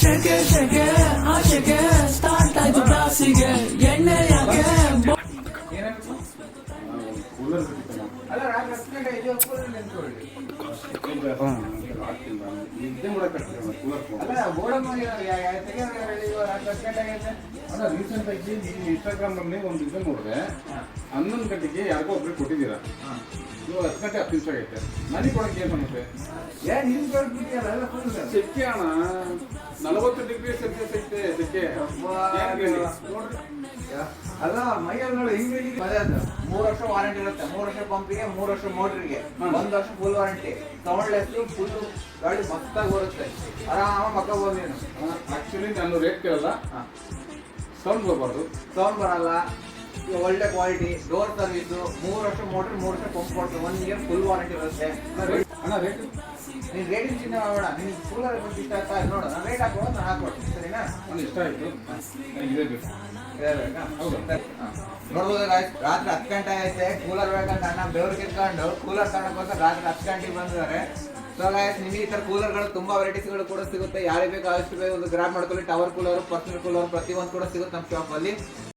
ಶೆಕೆ ಶೆಕೆ ಆಶೆಗೆ ಸ್ಟಾರ್ಟ್ ಆಯ್ತು ಬ್ಲಾಸಿಗೆ ಎಣ್ಣೆ ಯಾಕೆ ಅಲ್ಲ ರಾತ್ರಿ 10 ಗಂಟೆ ಇದು ಕೂಲರ್ ನಿಂತ್ಕೊಳ್ಳಿ. ನಿದ್ದೆ ಮಾಡಕ್ಕೆ ಅಲ್ಲ ಬೋರ್ಡ್ ಮಾಡಿ ರಾತ್ರಿ 10 ಗಂಟೆ ಆಗೈತೆ. ಅಲ್ಲ ರೀಸೆಂಟ್ ಆಗಿ ನೀವು ಇನ್ಸ್ಟಾಗ್ರಾಮ್ ನಲ್ಲಿ ಒಂದು ಇದನ್ನ ನೋಡಿದೆ, 11 ಗಂಟೆಗೆ ಯಾರಿಗೋ ಒಬ್ರಿಗೆ ಕೊಟ್ಟಿದ್ದೀರಾ, ಇವಾಗ 10 ಗಂಟೆ 10 ನಿಮಿಷ ಆಗೈತೆ. ನನಗೆ ಕೊಡಕ್ಕೆ ಏನು ಸಮಸ್ಯೆ? ಏನ್ ನಿಮ್ ಕೊಡ್ಬಿಟ್ಟಿಯಲ್ಲ ಎಲ್ಲ ಫುಲ್ ಸೆಕೆ ಅಣ್ಣ, 40 ಡಿಗ್ರಿ ಸೆಲ್ಸಿಯಸ್ ಐತೆ ಸೆಕೆ. ನೋಡ್ರಿ ಅಲ್ಲ ಮೈಯಲ್ಲಿ ನೋಡಿ ಹಿಂಗ್ ಮಜಾ ಅದು. 3 ವರ್ಷ ವಾರಂಟಿ ಇರುತ್ತೆ, 3 ವರ್ಷ ಪಂಪಿಗೆ, 3 ವರ್ಷ ಮೋಟ್ರಿಗೆ, 1 ವರ್ಷ ಫುಲ್ ವಾರಂಟಿ. ಸೌಂಡ್ಲೆಸ್ ಫುಲ್ ಗಾಡಿ ಮಸ್ತಾಗಿ ಬರುತ್ತೆ, ಆರಾಮ ಮಕ್ಕಬೋದು ನೀನು. ಆಕ್ಚುಲಿ ನಾನು ರೇಟ್ ಕೇಳಲ್ಲ, ಸೌಂಡ್ ಬರಬಾರ್ದು. ಸೌಂಡ್ ಬರಲ್ಲ, ಒಳ್ಳೆ ಕ್ವಾಲಿಟಿ, ಡೋರ್ ಸರ್ವಿಸು, 3 ವರ್ಷ ಮೋಟ್ರ್, 3 ವರ್ಷ ಪಂಪ್ ಕೊಡ್ತೀವಿ, 1 ಇಯರ್ ಫುಲ್ ವಾರಂಟಿ ಇರುತ್ತೆ. ಅಣ್ಣ ರೇಟ್ ನೀನ್ ರೇಟಿಂಗ್ ಚಿಂತೆ ಮಾಡೋಣ, ನಿನ್ ಕೂಲರ್ ಇಷ್ಟ ಆಗ್ತಾ ನೋಡ, ನಾನು ರೇಟ್ ಹಾಕೋದು ನಾನು ಹಾಕೊಡ್ತೀನಿ, ಸರಿನಾ? ನನಗೆ ಇಷ್ಟ ಆಯ್ತು, ನನಗೆ ಇದೇ ಬೇಕು. ಹೌದು ನೋಡ್ಬೋದು ಗಾಯ್ಸ್, ರಾತ್ರಿ 10 ಗಂಟೆ ಐತೆ, ಕೂಲರ್ ಬೇಕಂತ ಅಣ್ಣ ಬೆವರು ಕಿತ್ಕೊಂಡು ಕೂಲರ್ ತಗೊಂಡೋಸ್ಕರ ರಾತ್ರಿ 10 ಗಂಟೆಗೆ ಬಂದಿದ್ದಾರೆ. ಸೊ ಗಾಯ್ಸ್, ನಿಮಗೆ ಈ ತರ ಕೂಲರ್ಗಳು ತುಂಬಾ ವೆರೈಟೀಸ್ಗಳು ಕೂಡ ಸಿಗುತ್ತೆ. ಯಾರಿಗೆ ಬೇಕು ಅಷ್ಟು ಬೇಗ ಒಂದು ಗ್ರಾಬ್ ಮಾಡ್ಕೊಳ್ಳಿ. ಟವರ್ ಕೂಲರ್, ಪರ್ಸನಲ್ ಕೂಲರ್ ಪ್ರತಿಯೊಂದು ಕೂಡ ಸಿಗುತ್ತೆ ನಮ್ಮ ಶಾಪ್ ಅಲ್ಲಿ.